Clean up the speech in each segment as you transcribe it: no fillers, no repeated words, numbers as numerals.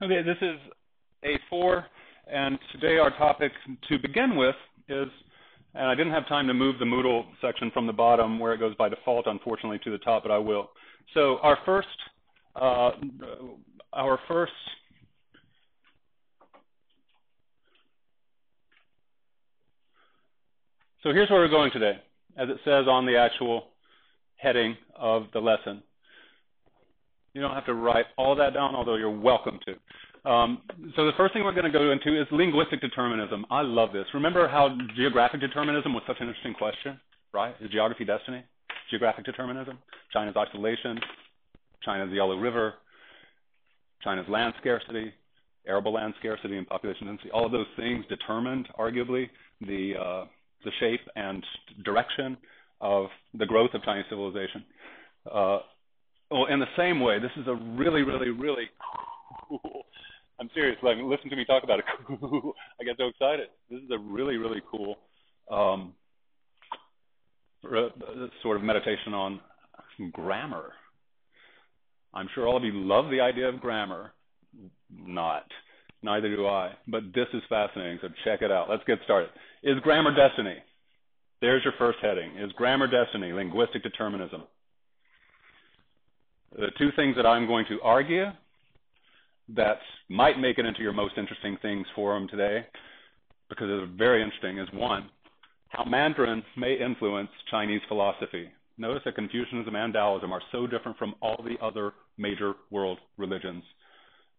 Okay, this is A4, and today our topic to begin with is, and I didn't have time to move the Moodle section from the bottom where it goes by default, unfortunately, to the top, but I will. So our first, so here's where we're going today, as it says on the actual heading of the lesson. You don't have to write all that down, although you're welcome to. So the first thing we're going to go into is linguistic determinism. I love this. Remember how geographic determinism was such an interesting question, right? Is geography destiny? Geographic determinism? China's isolation, China's Yellow River, China's land scarcity, arable land scarcity and population density. All of those things determined, arguably, the shape and direction of the growth of Chinese civilization. Well, in the same way, this is a really, really, really cool, I'm serious, like, listen to me talk about it. I get so excited. This is a really, really cool sort of meditation on grammar. I'm sure all of you love the idea of grammar. Neither do I, but this is fascinating, so check it out. Let's get started. Is grammar destiny? There's your first heading. Is grammar destiny? Linguistic determinism. The two things that I'm going to argue that might make it into your most interesting things forum today, because it's very interesting, is one, how Mandarin may influence Chinese philosophy. Notice that Confucianism and Daoism are so different from all the other major world religions,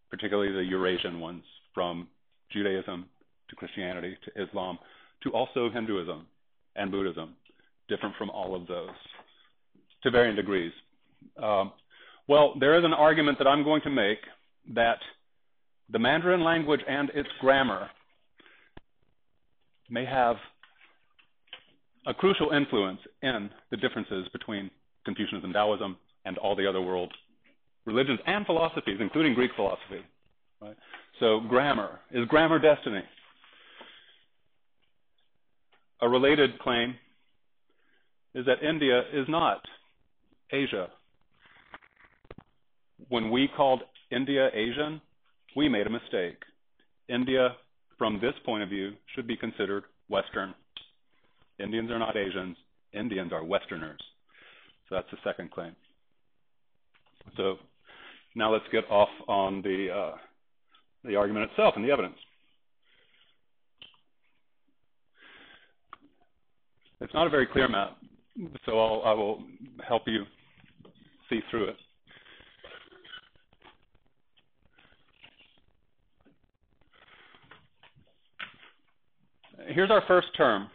particularly the Eurasian ones, from Judaism to Christianity to Islam to also Hinduism and Buddhism, different from all of those to varying degrees. Well, there is an argument that I'm going to make that the Mandarin language and its grammar may have a crucial influence in the differences between Confucianism and Daoism and all the other world religions and philosophies, including Greek philosophy. Right? So grammar. Is grammar destiny? A related claim is that India is not Asia. When we called India Asian, we made a mistake. India, from this point of view, should be considered Western. Indians are not Asians. Indians are Westerners. So that's the second claim. So now let's get off on the argument itself and the evidence. It's not a very clear map, so I will help you see through it. Here's our first term.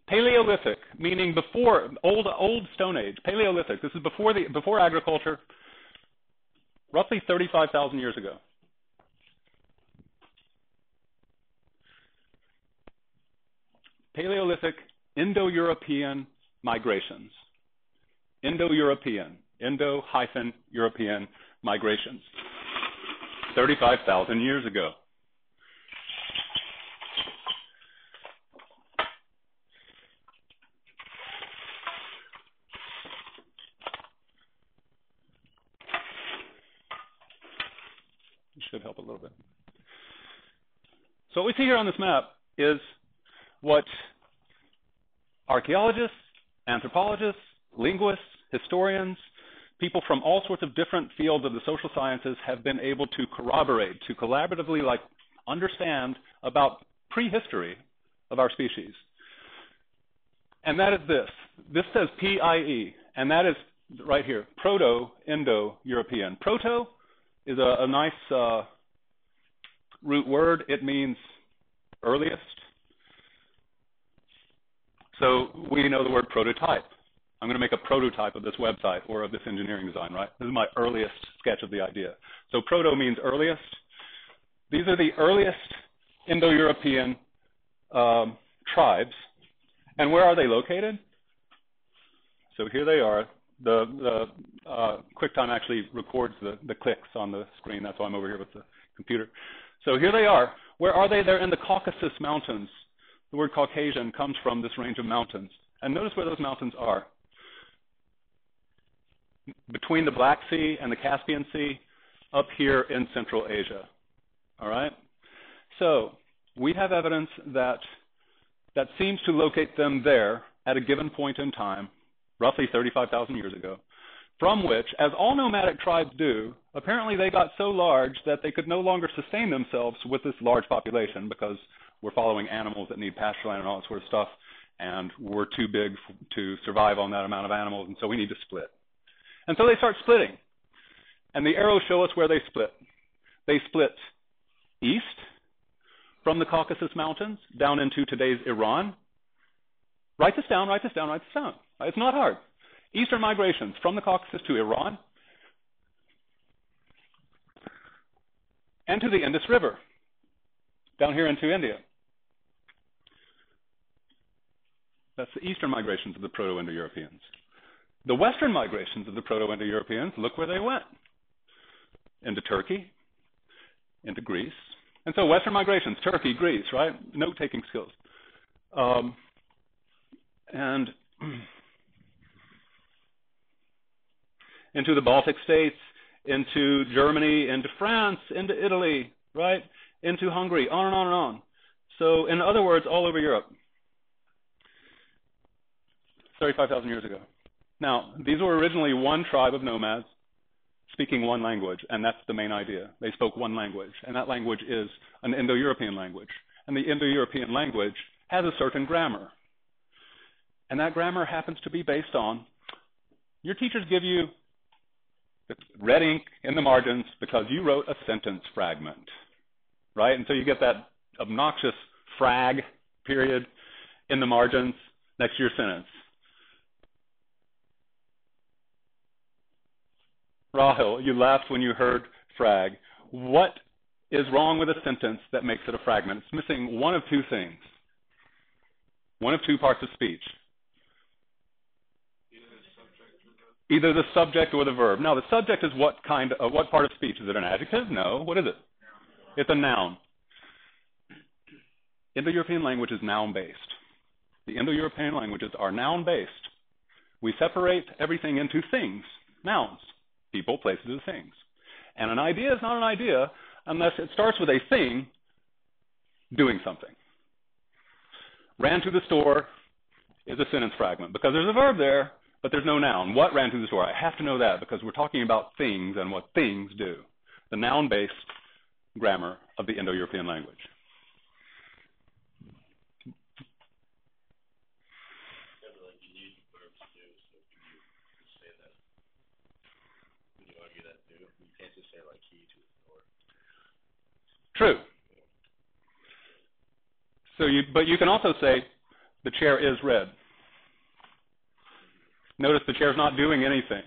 Paleolithic, meaning before old Stone Age. Paleolithic. This is before agriculture, roughly 35,000 years ago. Paleolithic Indo-European migrations. Indo-European, Indo-European migrations. 35,000 years ago. Should help a little bit. So what we see here on this map is what archaeologists, anthropologists, linguists, historians, people from all sorts of different fields of the social sciences have been able to corroborate, to collaboratively understand about prehistory of our species. And that is this. This says PIE, and that is right here, Proto-Indo-European. Proto is a nice root word. It means earliest. So we know the word prototype. I'm going to make a prototype of this website or of this engineering design, right? This is my earliest sketch of the idea. So proto means earliest. These are the earliest Indo-European tribes. And where are they located? So here they are. The QuickTime actually records the clicks on the screen. That's why I'm over here with the computer. So here they are. Where are they? They're in the Caucasus Mountains. The word Caucasian comes from this range of mountains. And notice where those mountains are. between the Black Sea and the Caspian Sea up here in Central Asia. All right? So we have evidence that seems to locate them there at a given point in time, roughly 35,000 years ago, from which, as all nomadic tribes do, apparently they got so large that they could no longer sustain themselves with this large population because we're following animals that need pasture land and all that sort of stuff, and we're too big to survive on that amount of animals, and so we need to split. And so they start splitting. And the arrows show us where they split. They split east from the Caucasus Mountains down into today's Iran. Write this down, write this down, write this down. It's not hard. Eastern migrations from the Caucasus to Iran and to the Indus River, down here into India. That's the eastern migrations of the Proto-Indo-Europeans. The western migrations of the Proto-Indo-Europeans, look where they went. Into Turkey, into Greece. And so western migrations, Turkey, Greece, right? Note-taking skills. And into the Baltic states, into Germany, into France, into Italy, right? Into Hungary, on and on and on. So in other words, all over Europe. 35,000 years ago. Now, these were originally one tribe of nomads speaking one language, and that's the main idea. They spoke one language, and that language is an Indo-European language. And the Indo-European language has a certain grammar. And that grammar happens to be based on, your teachers give you red ink in the margins because you wrote a sentence fragment, right? And so you get that obnoxious frag period in the margins next to your sentence. Rahul, you laughed when you heard frag. What is wrong with a sentence that makes it a fragment? It's missing one of two things. One of two parts of speech. Either the subject or the verb. Now, the subject is what part of speech? Is it an adjective? No. What is it? It's a noun. Indo-European language is noun-based. The Indo-European languages are noun-based. We separate everything into things, nouns. People, places, and things. And an idea is not an idea unless it starts with a thing doing something. Ran to the store is a sentence fragment because there's a verb there, but there's no noun. What ran to the store? I have to know that because we're talking about things and what things do. The noun-based grammar of the Indo-European language. True. So but you can also say the chair is red. Notice the chair's not doing anything.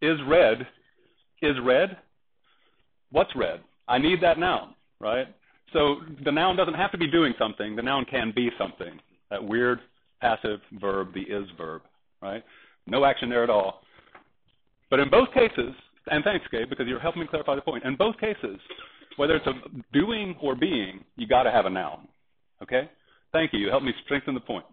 Is red. What's red? I need that noun, right? So the noun doesn't have to be doing something. The noun can be something. That weird passive verb, the is verb, right? No action there at all. But in both cases, and thanks, Gabe, because you're helping me clarify the point. In both cases, whether it's a doing or being, you got to have a noun. Okay? Thank you. You helped me strengthen the point.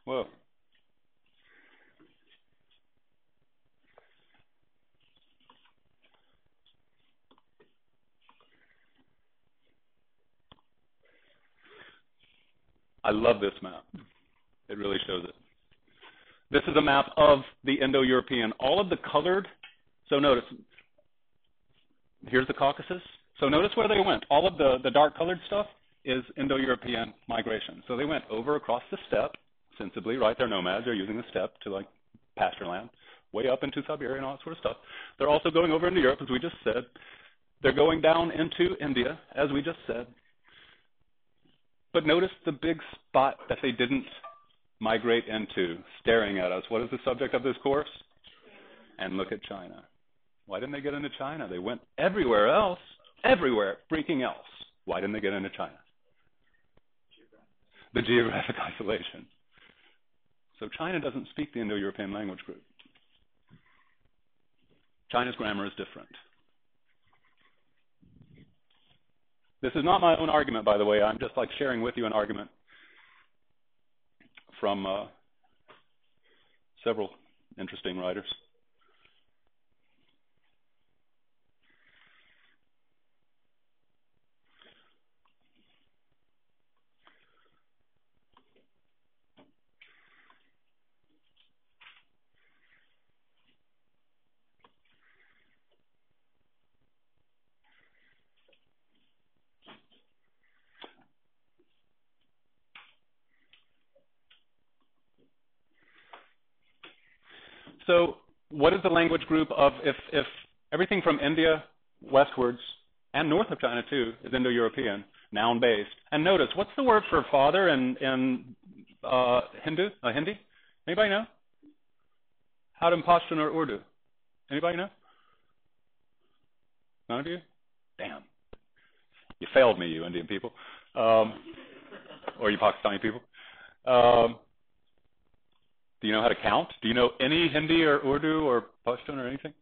Whoa. I love this map. It really shows it. This is a map of the Indo-European. All of the colored, so notice, here's the Caucasus. So notice where they went. All of the dark colored stuff is Indo-European migration. So they went over across the steppe, sensibly, right? They're nomads. They're using the steppe to like pasture land, way up into Siberia and all that sort of stuff. They're also going over into Europe, as we just said. They're going down into India, as we just said. But notice the big spot that they didn't migrate into, staring at us. What is the subject of this course? And look at China. Why didn't they get into China? They went everywhere else, everywhere freaking else. Why didn't they get into China? The geographic isolation. So China doesn't speak the Indo-European language group. China's grammar is different. This is not my own argument, by the way. I'm just like sharing with you an argument from several interesting writers. So what is the language group of, if everything from India westwards and north of China too is Indo-European, noun-based? And notice, what's the word for father in Hindi? Anybody know? How in Pashtun or Urdu? Anybody know? None of you? Damn. You failed me, you Indian people. Or you Pakistani people. Do you know how to count? Do you know any Hindi or Urdu or Pashtun or anything?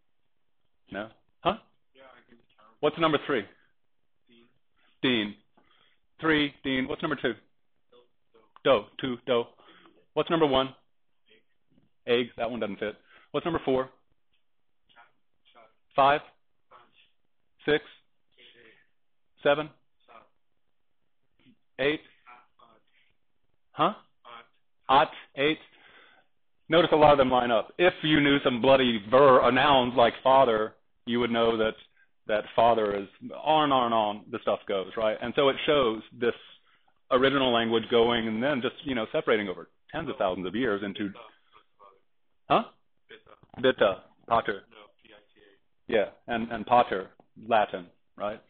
No? Huh? Yeah, I can count. What's number 3? Deen. Deen. 3, Deen. What's number 2? Do. 2, Do. What's number 1? Egg. Egg. That one doesn't fit. What's number 4? Shot. 5? Punch. 6? 7? 8? Huh? At. 8? Notice a lot of them line up. If you knew some bloody nouns like father, you would know that father is on and on and on the stuff goes, right? And so it shows this original language going and then just, separating over tens of thousands of years into... Huh? Vita. Pater. No, P-I-T-A. Yeah, and pater, Latin, right?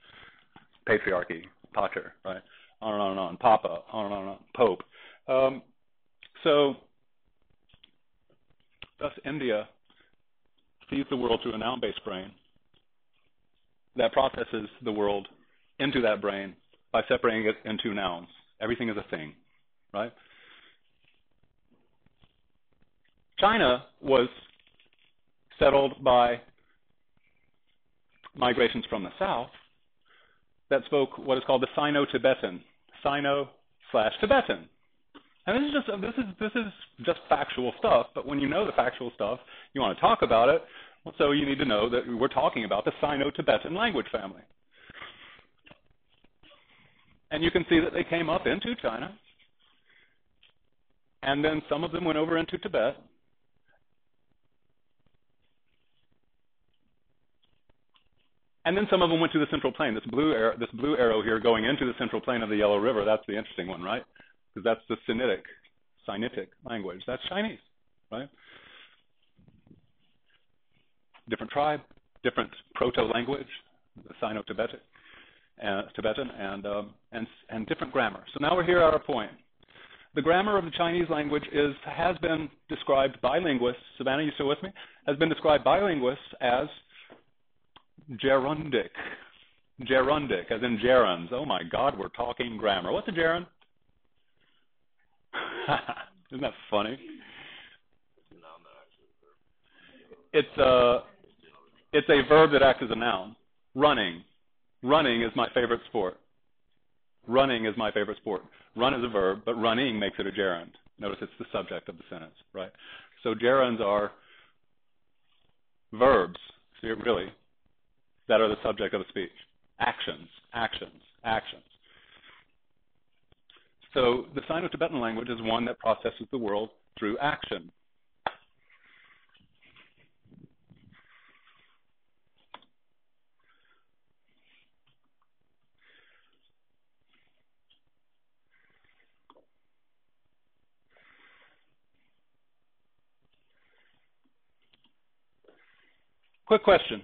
Patriarchy, pater, right? On and on and on. Papa, on and on and on. Pope. So, thus India sees the world through a noun-based brain that processes the world into that brain by separating it into nouns. Everything is a thing, right? China was settled by migrations from the south that spoke what is called the Sino-Tibetan, Sino/Tibetan. And this is just factual stuff, but when you know the factual stuff, you want to talk about it, so you need to know that we're talking about the Sino-Tibetan language family. And you can see that they came up into China, and then some of them went over into Tibet, and then some of them went to the Central Plain. This blue arrow here going into the Central Plain of the Yellow River, that's the interesting one, right? Because that's the Sinitic language. That's Chinese, right? Different tribe, different proto-language, the Sino-Tibetan, and different grammar. So now we're here at our point. The grammar of the Chinese language has been described by linguists. Savannah, you still with me? Has been described by linguists as gerundic. Gerundic, as in gerunds. Oh my God, we're talking grammar. What's a gerund? Isn't that funny? It's a verb that acts as a noun. Running. Running is my favorite sport. Running is my favorite sport. Run is a verb, but running makes it a gerund. Notice it's the subject of the sentence, right? So gerunds are verbs, see, really, that are the subject of a speech. Actions, actions, actions. So the Sino-Tibetan language is one that processes the world through action. Quick question.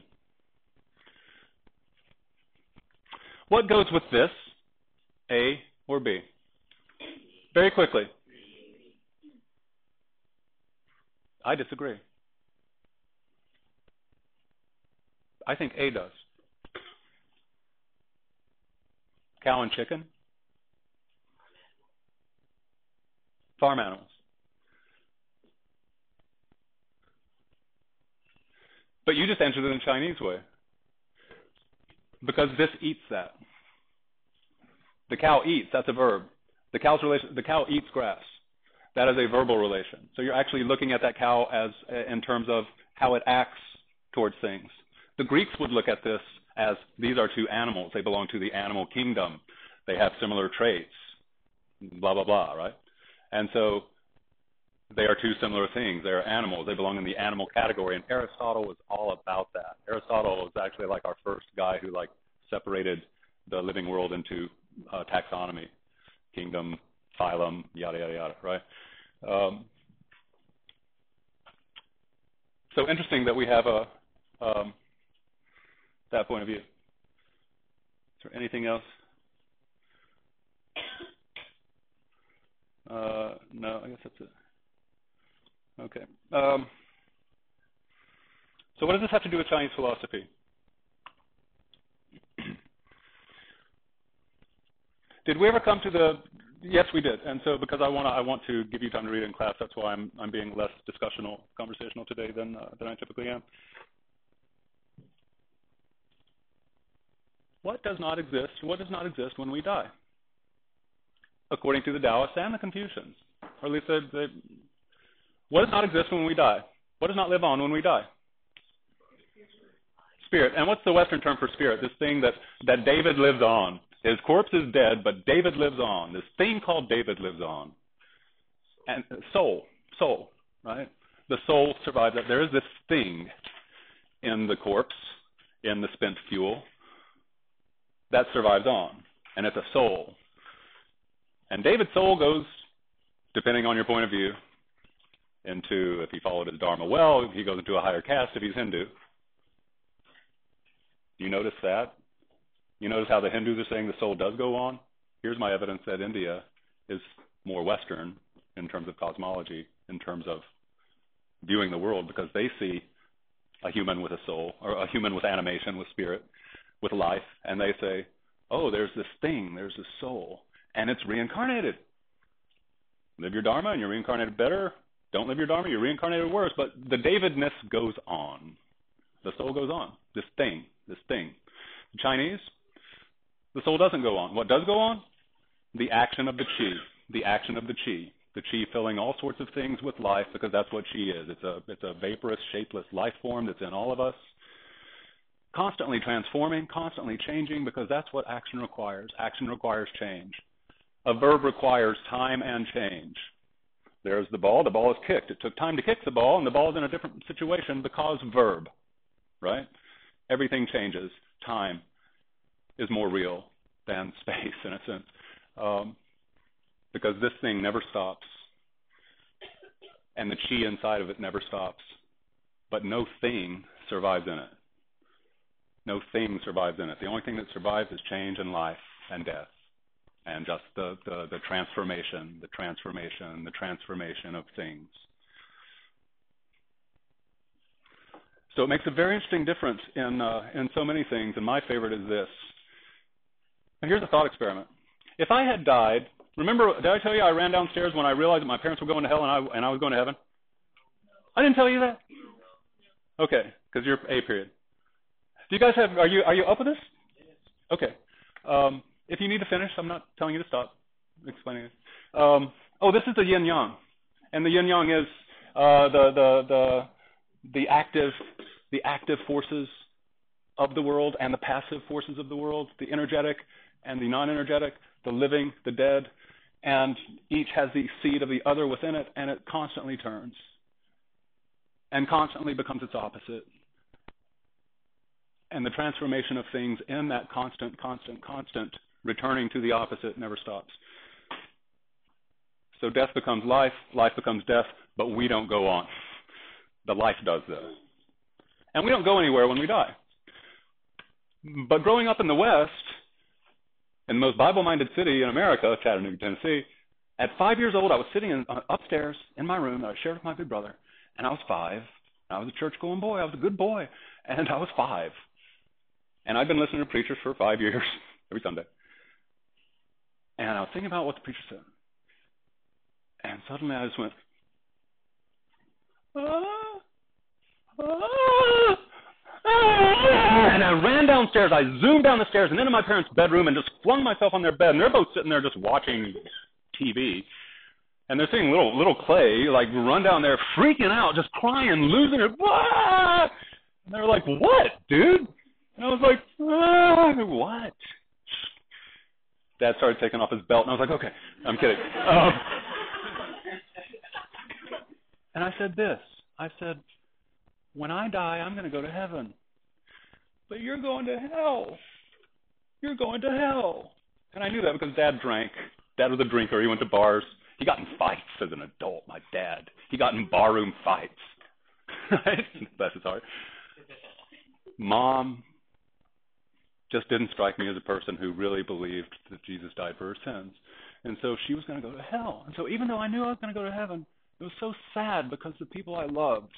What goes with this, A or B? Very quickly. I disagree. I think A does. Cow and chicken? Farm animals. But you just answered it in the Chinese way. Because this eats that. The cow eats, that's a verb. The cow eats grass. That is a verbal relation. So you're actually looking at that cow as in terms of how it acts towards things. The Greeks would look at this as these are two animals. They belong to the animal kingdom. They have similar traits, blah, blah, blah, right? And so they are two similar things. They are animals. They belong in the animal category. And Aristotle was all about that. Aristotle was actually like our first guy who like separated the living world into taxonomy, kingdom, phylum, yada, yada, yada, right? So interesting that we have that point of view. Is there anything else? No, I guess that's it. Okay. So what does this have to do with Chinese philosophy? Did we ever come to the? Yes, we did. And so because I want to give you time to read it in class, that's why I'm being less conversational today than I typically am. What does not exist? What does not exist when we die? According to the Taoists and the Confucians, or at least what does not exist when we die? What does not live on when we die? Spirit. And what's the Western term for spirit? This thing that David lives on. His corpse is dead, but David lives on. This thing called David lives on. And soul, right? The soul survives. There is this thing in the corpse, in the spent fuel, that survives on. And it's a soul. And David's soul goes, depending on your point of view, into, if he followed his Dharma well, he goes into a higher caste if he's Hindu. Do you notice that? You notice how the Hindus are saying the soul does go on? Here's my evidence that India is more Western in terms of cosmology, in terms of viewing the world, because they see a human with a soul, or a human with animation, with spirit, with life, and they say, oh, there's this thing, there's this soul, and it's reincarnated. Live your Dharma and you're reincarnated better. Don't live your Dharma, you're reincarnated worse. But the Davidness goes on. The soul goes on. This thing. The Chinese, the soul doesn't go on. What does go on? The action of the chi. The action of the chi. The chi filling all sorts of things with life, because that's what chi is. It's a vaporous, shapeless life form that's in all of us, constantly transforming, constantly changing, because that's what action requires. Action requires change. A verb requires time and change. There's the ball is kicked. It took time to kick the ball, and the ball is in a different situation because verb, right? Everything changes. Time is more real than space, in a sense, because this thing never stops, and the chi inside of it never stops, but no thing survives in it. No thing survives in it. The only thing that survives is change and life and death, and just the transformation of things. So it makes a very interesting difference in so many things, and my favorite is this. And here's a thought experiment. If I had died, remember, did I tell you I ran downstairs when I realized that my parents were going to hell and I was going to heaven? I didn't tell you that? Okay, because you're A period. Do you guys have, are you up with this? Okay. If you need to finish, I'm not telling you to stop explaining it. This is the yin yang, and the yin yang is the active forces of the world and the passive forces of the world, the energetic and the non-energetic, the living, the dead, and each has the seed of the other within it, and it constantly turns and constantly becomes its opposite. And the transformation of things in that constant returning to the opposite never stops. So death becomes life, life becomes death, but we don't go on. The life does this. And we don't go anywhere when we die. But growing up in the West, in the most Bible-minded city in America, Chattanooga, Tennessee, at 5 years old, I was sitting upstairs in my room that I shared with my big brother, and I was 5. I was a church-going boy. I was a good boy, and I was 5. And I'd been listening to preachers for 5 years, every Sunday. And I was thinking about what the preacher said. And suddenly I just went, And I ran downstairs. I zoomed down the stairs and into my parents' bedroom and just flung myself on their bed. And they're both sitting there just watching TV. And they're seeing little Clay like run down there freaking out, just crying, losing it. Ah! And they were like, "What, dude?" And I was like, "What?" Dad started taking off his belt, and I was like, "Okay, I'm kidding." And I said this. I said, "When I die, I'm going to go to heaven. But you're going to hell. You're going to hell." And I knew that because Dad drank. Dad was a drinker. He went to bars. He got in fights as an adult, my dad. He got in barroom fights. Right? Bless his heart. Mom just didn't strike me as a person who really believed that Jesus died for her sins. And so she was going to go to hell. And so even though I knew I was going to go to heaven, it was so sad because the people I loved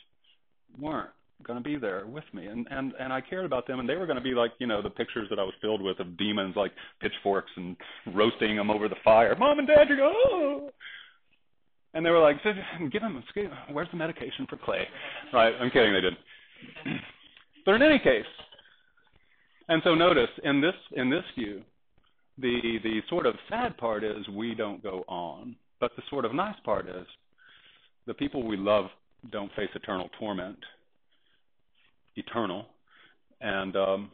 weren't going to be there with me. And I cared about them, and they were going to be like, the pictures that I was filled with of demons like pitchforks and roasting them over the fire. Mom and Dad, you go, "Oh." And they were like, "Where's the medication for Clay?" Right? I'm kidding, they didn't. But in any case, and so notice, in this view, the sort of sad part is we don't go on. But the sort of nice part is the people we love don't face eternal torment. Eternal. And, and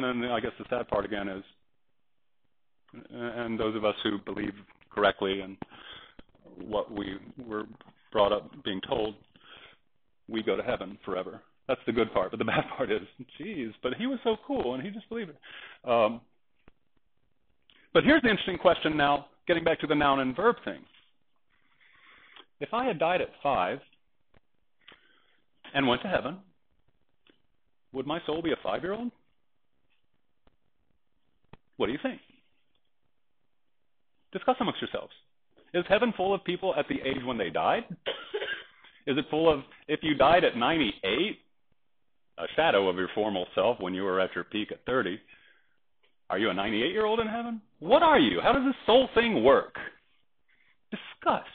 then I guess the sad part again is, and those of us who believe correctly and what we were brought up being told, we go to heaven forever. That's the good part. But the bad part is, geez, but he was so cool and he just believed it. But here's the interesting question now, getting back to the noun and verb thing. If I had died at 5 and went to heaven, would my soul be a 5-year-old? What do you think? Discuss amongst yourselves. Is heaven full of people at the age when they died? Is it full of, if you died at 98, a shadow of your former self when you were at your peak at 30, are you a 98-year-old in heaven? What are you? How does this soul thing work? Discuss.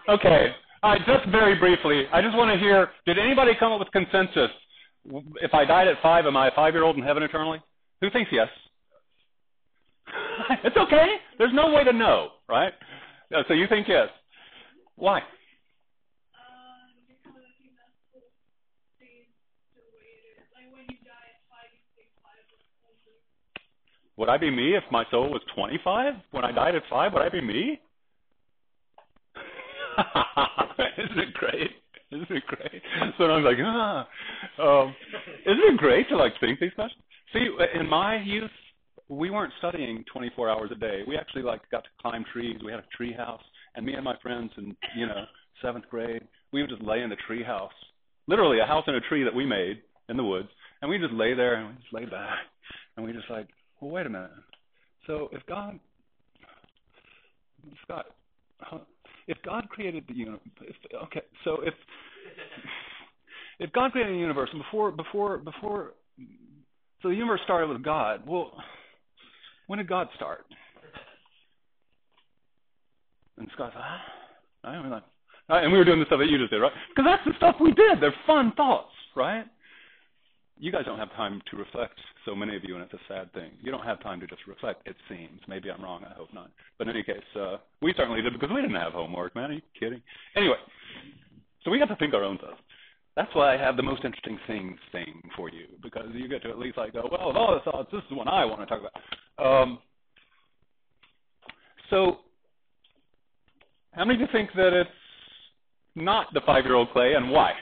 Okay. All right, just very briefly, I just want to hear, did anybody come up with consensus? If I died at 5, am I a 5-year-old in heaven eternally? Who thinks yes? It's okay. There's no way to know, right? So you think yes. Why? Would I be me if my soul was 25? When I died at 5, would I be me? Isn't it great? Isn't it great? So I'm like, isn't it great to think these questions? See, in my youth, we weren't studying 24 hours a day. We actually got to climb trees. We had a tree house, and me and my friends in 7th grade, we would just lay in the tree house, literally a house in a tree that we made in the woods, and we just lay there and we just lay back, and we just well, wait a minute. So if God created the universe, if God created the universe before, so the universe started with God. Well, when did God start? And Scott's and we were doing the stuff that you just did, right? Because that's the stuff we did. They're fun thoughts, right? You guys don't have time to reflect, so many of you, and it's a sad thing. You don't have time to just reflect, it seems. Maybe I'm wrong, I hope not. But in any case, we certainly did because we didn't have homework, man. Are you kidding? Anyway, so we got to think our own stuff. That's why I have the most interesting thing for you, because you get to at least go, well, of all the thoughts, this is one I want to talk about. So how many of you think that it's not the 5-year-old Clay, and why?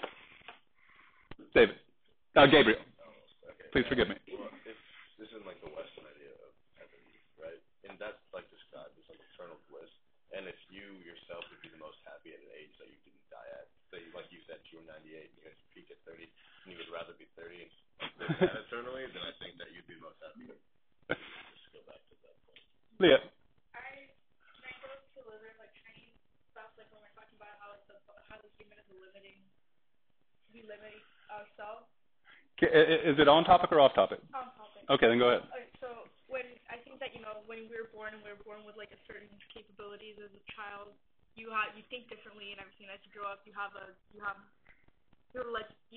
David. Gabriel. Okay. Please forgive me. Well, this is like the Western idea of heaven, right? And that's like described as like eternal bliss. And if you yourself would be the most happy at an age that you didn't die at, say like you said, you were 98 and you had to peak at 30, and you would rather be 30 and live that eternally, then I think that you'd be most happy. Just go back to that point. Leah. Can I go to like Chinese stuff, like when we're talking about how the human is we limit ourselves. Is it on topic or off topic? On topic. Okay, then go ahead. Okay, so when I think that when we were born with like a certain capabilities as a child, you think differently and everything. As you grow up, you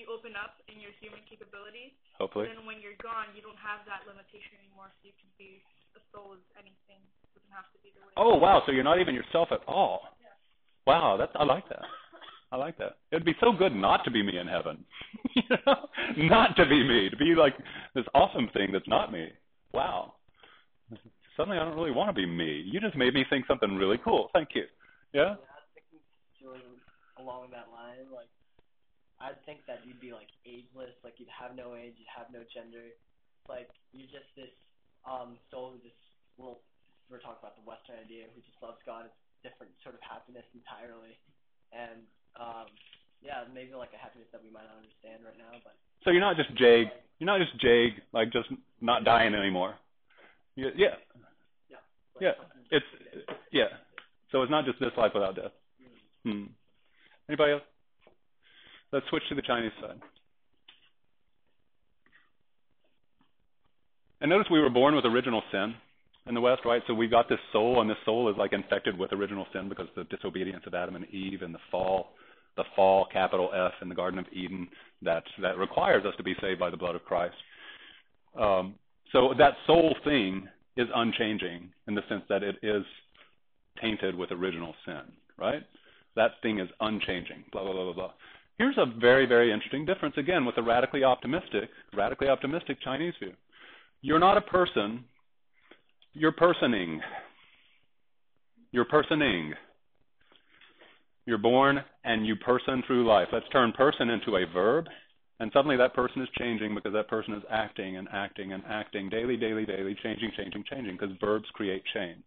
open up in your human capabilities. Hopefully. And then when you're gone, you don't have that limitation anymore. So you can be a soul as anything. It doesn't have to be the way. Oh wow! So you're not even yourself at all. Yeah. Wow, I like that. I like that. It'd be so good not to be me in heaven. You know? Not to be me, to be like this awesome thing that's not me. Wow. Suddenly I don't really want to be me. You just made me think something really cool. Thank you. Yeah? I was thinking along that line, like, I'd think that you'd be like ageless, like you'd have no age, you'd have no gender. Like, you're just this soul who just, well, we're talking about the Western idea, who just loves God. It's different sort of happiness entirely. And yeah, maybe like a happiness that we might not understand right now, but. So you're not just Jake. You're not just Jake, like just not dying anymore. Yeah. Yeah. Like Yeah. So it's not just this life without death. Anybody else? Let's switch to the Chinese side. And notice we were born with original sin in the West, right? So we got this soul, and this soul is like infected with original sin because of the disobedience of Adam and Eve and the fall, capital F, in the Garden of Eden, that requires us to be saved by the blood of Christ. So that soul thing is unchanging in the sense that it is tainted with original sin, right? That thing is unchanging, blah, blah, blah, blah, blah. Here's a very, very interesting difference, again, with the radically optimistic Chinese view. You're not a person, you're personing. You're personing. You're born and you person through life. Let's turn person into a verb, and suddenly that person is changing because that person is acting and acting and acting daily, changing, because verbs create change.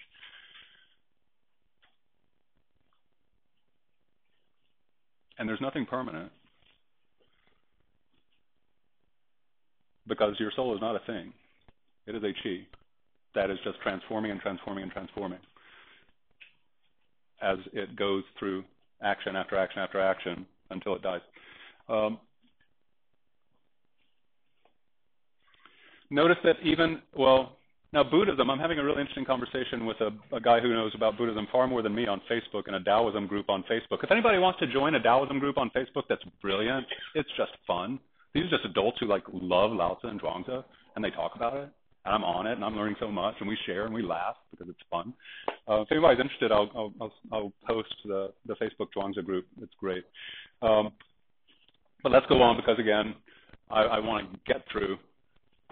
And there's nothing permanent because your soul is not a thing. It is a chi that is just transforming and transforming and transforming as it goes through action after action after action until it dies. Notice that now Buddhism, I'm having a really interesting conversation with a guy who knows about Buddhism far more than me on Facebook, in a Daoism group on Facebook. If anybody wants to join a Daoism group on Facebook, that's brilliant. It's just fun. These are just adults who love Lao Tzu and Zhuangzi, and they talk about it. And I'm on it, and I'm learning so much, and we share and we laugh because it's fun. If anybody's interested, I'll post the Facebook Zhuangzi group. It's great. But let's go on because, again, I want to get through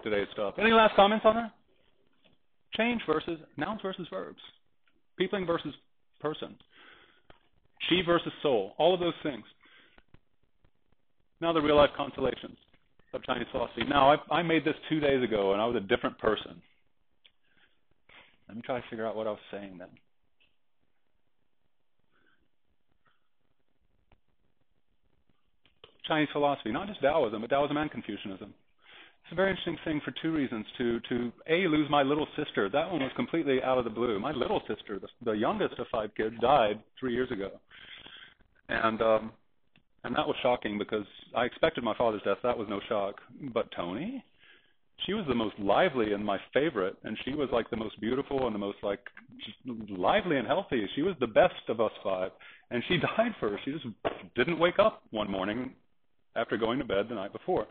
today's stuff. Any last comments on that? Change versus nouns versus verbs. Peopling versus person. Chi versus soul. All of those things. Now the real-life consolations of Chinese philosophy. Now, I made this 2 days ago, and I was a different person. Let me try to figure out what I was saying then. Chinese philosophy, not just Daoism, but Daoism and Confucianism. It's a very interesting thing for two reasons. To lose my little sister. That one was completely out of the blue. My little sister, the youngest of 5 kids, died 3 years ago. And that was shocking because I expected my father's death. That was no shock. But Tony, she was the most lively and my favorite, and she was like the most beautiful and the most lively and healthy. She was the best of us 5, and she died first. She just didn't wake up one morning after going to bed the night before.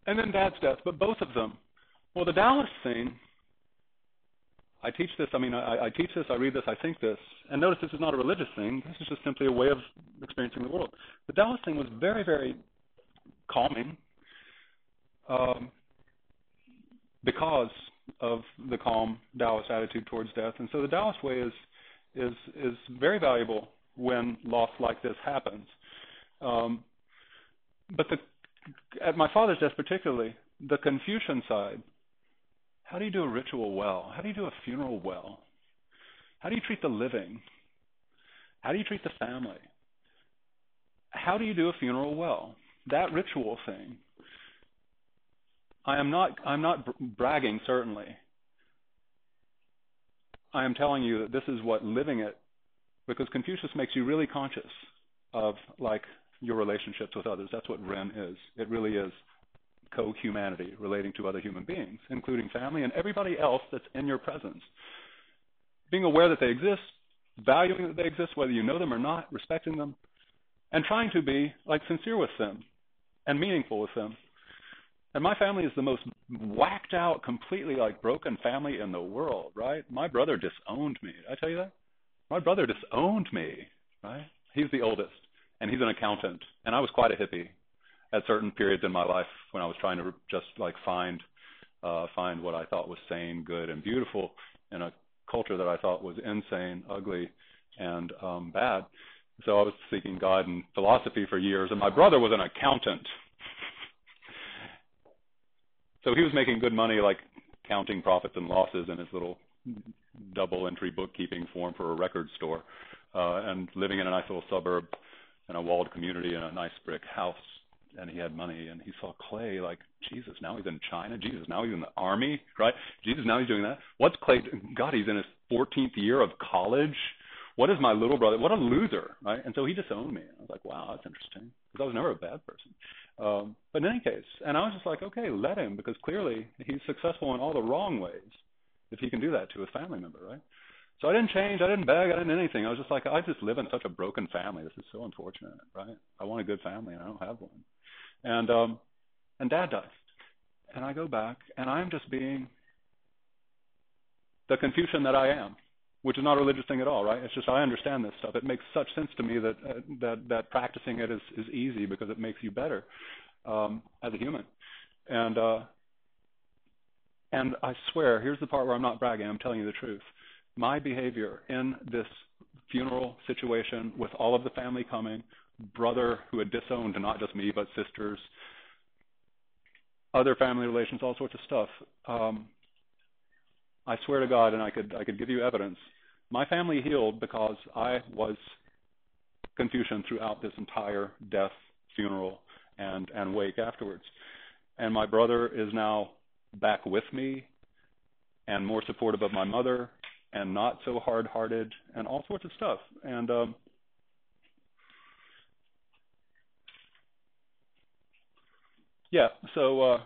And then Dad's death, but both of them. Well, the Taoist thing, I teach this, I teach this, I read this, I think this, and notice this is not a religious thing, this is just simply a way of experiencing the world. The Taoist thing was very, very calming because of the calm Taoist attitude towards death. And so the Taoist way is very valuable when loss like this happens. But at my father's death particularly, the Confucian side, how do you do a ritual well? How do you do a funeral well? How do you treat the living? How do you treat the family? How do you do a funeral well? That ritual thing. I'm not bragging, certainly. I am telling you that this is what living it, because Confucius makes you really conscious of like your relationships with others. That's what Ren is. It really is co-humanity, relating to other human beings, including family and everybody else that's in your presence. Being aware that they exist, valuing that they exist, whether you know them or not, respecting them, and trying to be like sincere with them and meaningful with them. And my family is the most whacked out, completely like broken family in the world, right? My brother disowned me. Did I tell you that? My brother disowned me, right? He's the oldest, and he's an accountant. And I was quite a hippie at certain periods in my life when I was trying to just like find what I thought was sane, good, and beautiful in a culture that I thought was insane, ugly, and bad. So I was seeking God and philosophy for years, and my brother was an accountant. So he was making good money, like counting profits and losses in his little double entry bookkeeping form for a record store, and living in a nice little suburb in a walled community in a nice brick house. And he had money, and he saw Clay like, Jesus, now he's in China. Jesus, now he's in the army, right? Jesus, now he's doing that. What's Clay? God, he's in his 14th year of college. What is my little brother? What a loser, right? And so he disowned me. I was like, wow, that's interesting, because I was never a bad person. But in any case, and I was just like, okay, let him, because clearly he's successful in all the wrong ways if he can do that to a family member, right? So I didn't change, I didn't beg, I didn't anything. I was just like, I just live in such a broken family. This is so unfortunate, right? I want a good family, and I don't have one. And Dad dies. And I go back, and I'm just being the Confucian that I am, which is not a religious thing at all, right? It's just I understand this stuff. It makes such sense to me that practicing it is easy because it makes you better as a human. And I swear, here's the part where I'm not bragging, I'm telling you the truth. My behavior in this funeral situation with all of the family coming, brother who had disowned not just me but sisters, other family relations, all sorts of stuff. I swear to God, and I could give you evidence, my family healed because I was Confucian throughout this entire death, funeral, and wake afterwards. And my brother is now back with me and more supportive of my mother and not so hard-hearted and all sorts of stuff. And yeah, so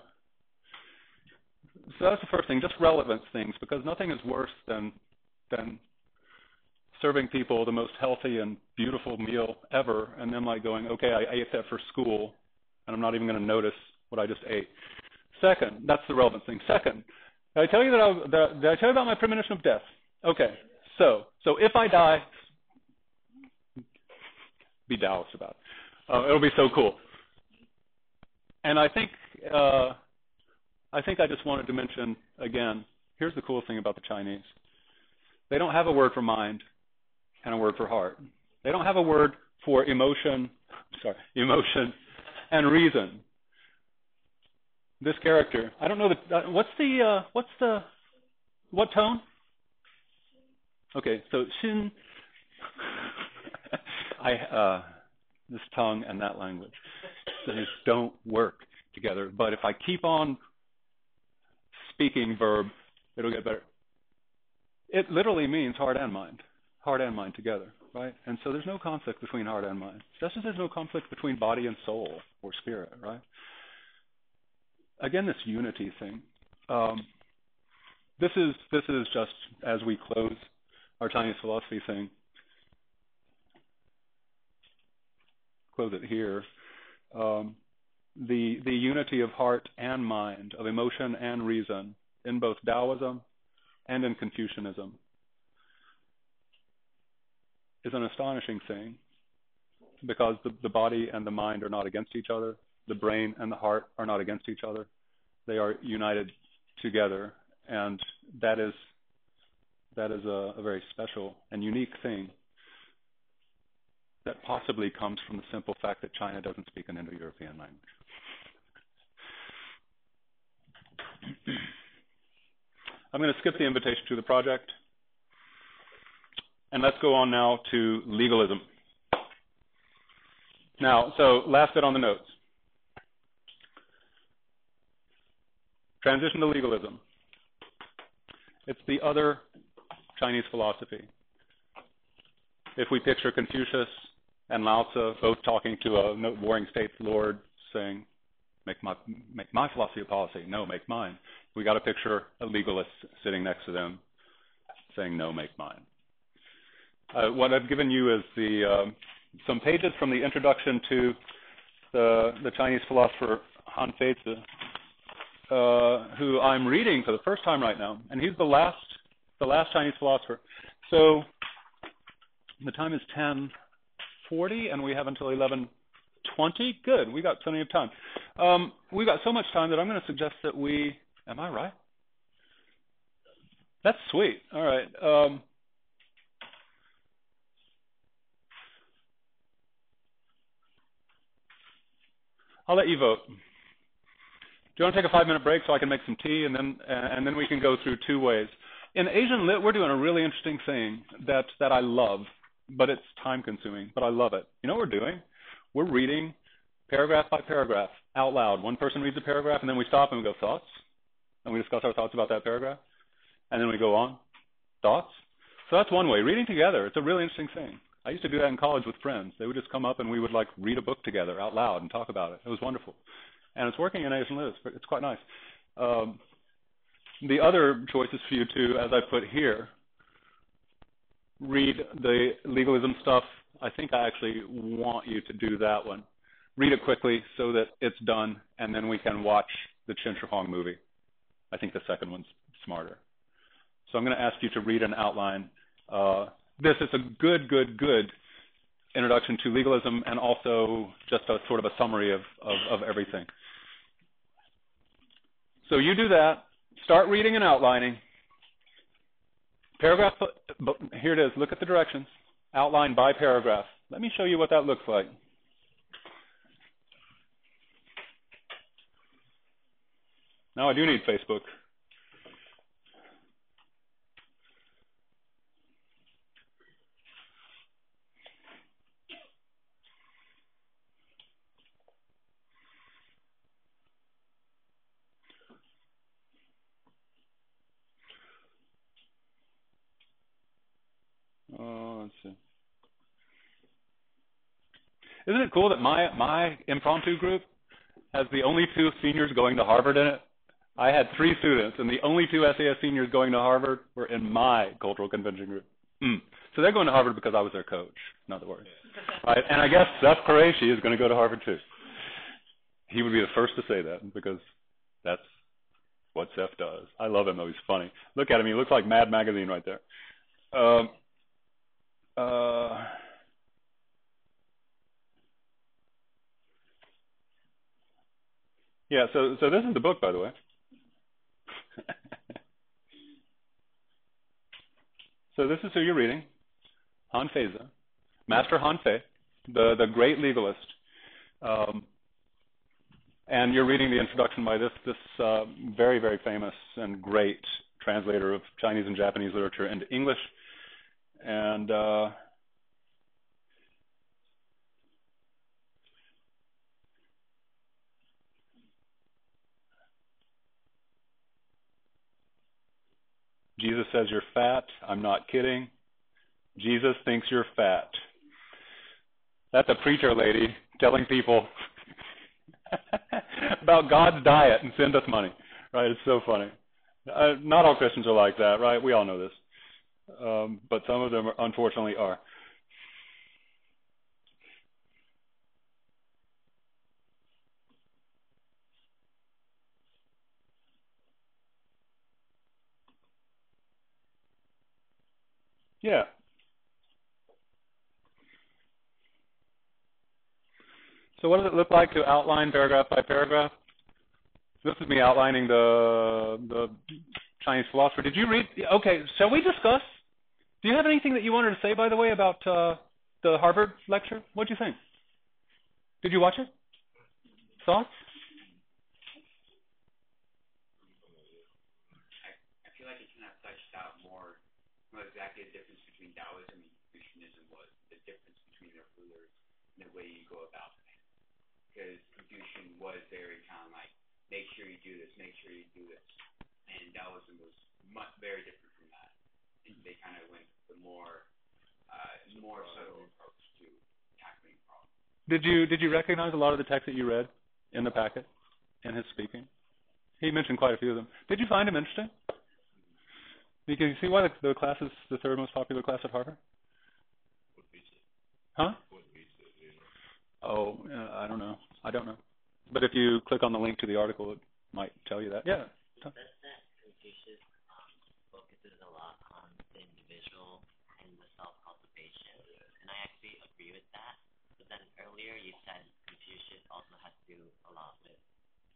that's the first thing, just relevance things, because nothing is worse than serving people the most healthy and beautiful meal ever, and then like going, okay, I ate that for school, and I'm not even going to notice what I just ate. Second, that's the relevance thing. Second, did I tell you did I tell you about my premonition of death? Okay, so if I die, be Taoist about it. It'll be so cool. And I think I just wanted to mention again, here's the cool thing about the Chinese. They don't have a word for mind and a word for heart. They don't have a word for emotion and reason. This character, I don't know what tone? Okay, so Xin, this tongue and that language, they just don't work together. But if I keep on speaking verb, it'll get better. It literally means heart and mind together, right? And so there's no conflict between heart and mind. Just as there's no conflict between body and soul or spirit, right? Again, this unity thing. This is just as we close our Chinese philosophy thing. Close it here. The unity of heart and mind, of emotion and reason, in both Daoism and in Confucianism, is an astonishing thing, because the body and the mind are not against each other. The brain and the heart are not against each other. They are united together, and that is that is a very special and unique thing that possibly comes from the simple fact that China doesn't speak an Indo-European language. I'm going to skip the invitation to the project, and let's go on now to legalism. Now, so last bit on the notes. Transition to legalism. It's the other Chinese philosophy. If we picture Confucius and Lao Tzu both talking to a warring states lord saying, make my philosophy a policy, no, make mine. We got to picture a legalist sitting next to them saying, no, make mine. What I've given you is some pages from the introduction to the Chinese philosopher Han Feizi, who I'm reading for the first time right now, and he's the last Chinese philosopher. So the time is 10:40, and we have until 11:20. Good, we got plenty of time. We've got so much time that I'm going to suggest that we. Am I right? That's sweet. All right. I'll let you vote. Do you want to take a 5-minute break so I can make some tea, and then we can go through two ways. In Asian Lit, we're doing a really interesting thing that I love, but it's time-consuming, but I love it. You know what we're doing? We're reading paragraph by paragraph out loud. One person reads a paragraph, and then we stop and we go, thoughts? And we discuss our thoughts about that paragraph. And then we go on, thoughts? So that's one way. Reading together, it's a really interesting thing. I used to do that in college with friends. They would just come up and we would like read a book together out loud and talk about it. It was wonderful. And it's working in Asian Lit. It's quite nice. The other choices for you too, as I put here, read the legalism stuff. I think I actually want you to do that one. Read it quickly so that it's done, and then we can watch the Chen Shihong movie. I think the second one's smarter. So I'm going to ask you to read an outline. This is a good introduction to legalism, and also just a sort of a summary of everything. So you do that. Start reading and outlining. Paragraph, here it is. Look at the directions. Outline by paragraph. Let me show you what that looks like. Now I do need Facebook. Let's see. Isn't it cool that my impromptu group has the only 2 seniors going to Harvard in it? I had 3 students, and the only 2 SAS seniors going to Harvard were in my cultural convention group. So they're going to Harvard because I was their coach, not the word. Right? And I guess Seth Qureshi is going to go to Harvard too. He would be the first to say that because that's what Seth does. I love him though. He's funny. Look at him. He looks like Mad Magazine right there. Yeah, so this is the book, by the way. So this is who you're reading, Han Feizi, Master Han Fei, the great legalist. And you're reading the introduction by this very, very famous and great translator of Chinese and Japanese literature into English. And Jesus says you're fat. I'm not kidding. Jesus thinks you're fat. That's a preacher lady telling people about God's diet and send us money. Right? It's so funny. Not all Christians are like that, right? We all know this. But some of them unfortunately are. Yeah. So what does it look like to outline paragraph by paragraph? This is me outlining the Chinese philosopher. Did you read? Okay, shall we discuss? Do you have anything that you wanted to say, by the way, about the Harvard lecture? What do you think? Did you watch it? Thoughts? I feel like it kind of fleshed out more exactly the difference between Daoism and Confucianism was the difference between their rulers and the way you go about things. Because Confucian was very kind of like, make sure you do this, make sure you do this. And Daoism was very different from that. And they kind of went the more subtle approach to tackling problems. Did you recognize a lot of the text that you read in the packet in his speaking? He mentioned quite a few of them. Did you find him interesting? Because you see why the class is the third most popular class at Harvard? Huh? Oh, I don't know. But if you click on the link to the article, it might tell you that. Yeah. Says that Confucius focuses a lot on the individual and the self-cultivation, and I actually agree with that. But then earlier you said Confucius also has to do a lot with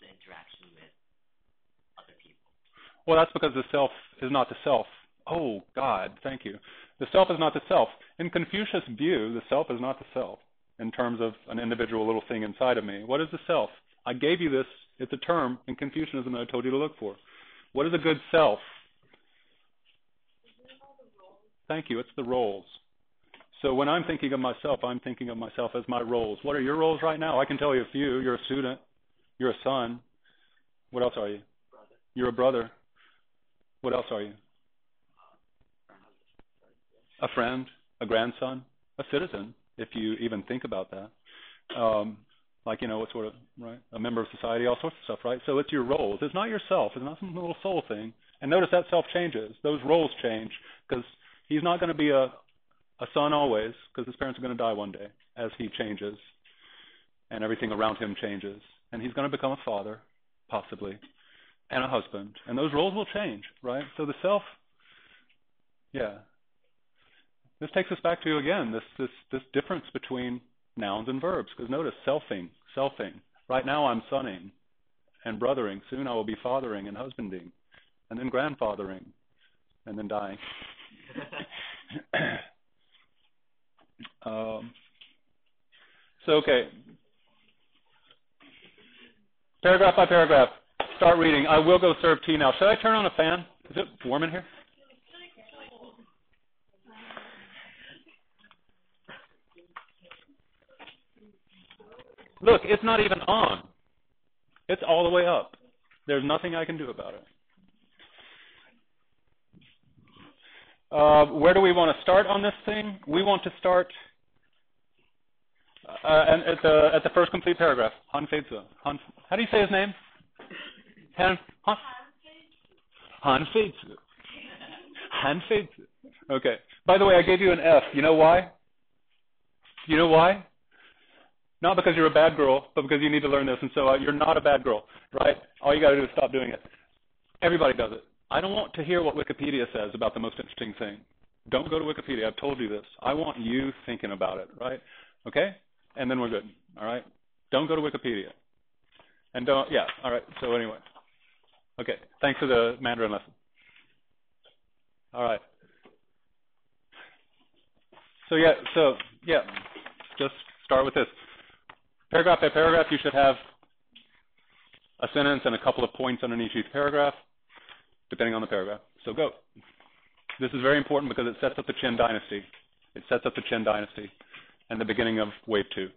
the interaction with other people. Well, that's because the self is not the self. Oh, God, thank you. The self is not the self. In Confucius' view, the self is not the self in terms of an individual little thing inside of me. What is the self? I gave you this. It's a term in Confucianism that I told you to look for. What is a good self? Thank you. It's the roles. So when I'm thinking of myself, I'm thinking of myself as my roles. What are your roles right now? I can tell you a few. You're a student. You're a son. What else are you? Brother. You're a brother. What else are you? A friend, a grandson, a citizen, if you even think about that. Like, what sort of, right? A member of society, all sorts of stuff, right? So it's your roles. It's not yourself. It's not some little soul thing. And notice that self changes. Those roles change because he's not going to be a son always because his parents are going to die one day as he changes and everything around him changes. And he's going to become a father, possibly, and a husband. And those roles will change, right? So the self, yeah. This takes us back to, again, this difference between nouns and verbs. Because notice, selfing. Right now I'm sonning and brothering. Soon I will be fathering and husbanding. And then grandfathering. And then dying. Okay. Paragraph by paragraph. Start reading. I will go serve tea now. Should I turn on a fan? Is it warm in here? Look, it's not even on. It's all the way up. There's nothing I can do about it. Where do we want to start on this thing? We want to start at the first complete paragraph. Han Feizi. How do you say his name? Han Feizi. Okay. By the way, I gave you an F. You know why? Not because you're a bad girl, but because you need to learn this. And so you're not a bad girl, right? All you got to do is stop doing it. Everybody does it. I don't want to hear what Wikipedia says about the most interesting thing. Don't go to Wikipedia. I've told you this. I want you thinking about it, right? Okay? And then we're good, all right? Don't go to Wikipedia. And all right. So anyway. Okay. Thanks for the Mandarin lesson. All right. So just start with this. Paragraph by paragraph, you should have a sentence and a couple of points underneath each paragraph, depending on the paragraph. So go. This is very important because it sets up the Qin dynasty. It sets up the Qin dynasty and the beginning of wave 2.